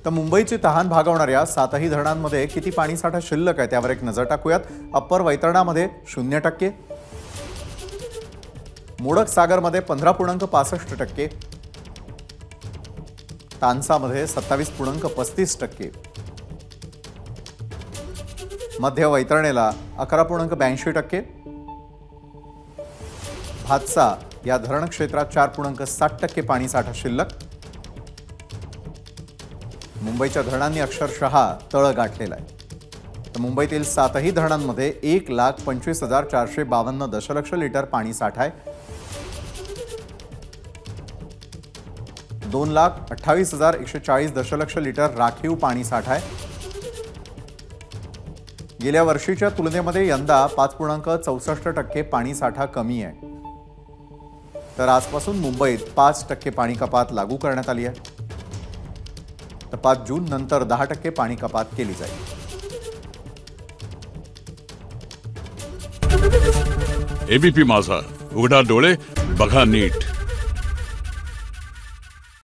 तर मुंबईची तहान भागवणाऱ्या 7ही धरणांमध्ये किती पाणीसाठा शिल्लक आहे त्यावर एक नजर टाकूयात। अप्पर वैतरणामध्ये 0%, मोडक सागरमध्ये 15.65%, तानसामध्ये 27.35%, मध्य वैतरणेला 11.82%, भातसा या धरण क्षेत्रात 4.60% पाणीसाठा शिल्लक। मुंबईच्या धरणांनी अक्षरशः तळ गाठलेला आहे। तर मुंबईतील 7ही धरणांमध्ये 1,25,452 दशलक्ष लिटर पाणी साठा आहे। 2,28,140 दशलक्ष लिटर राखीव पाणी साठा आहे। गेल्या वर्षीच्या तुलनेमध्ये यंदा 5.64% पाणी साठा कमी आहे। तर आजपासून मुंबईत 5% पाणी कपात लागू करण्यात आली आहे। तर 5 जून नंतर 10% पाणी कपात केली जाईल। एबीपी माझा, उघडा डोळे बघा नीट।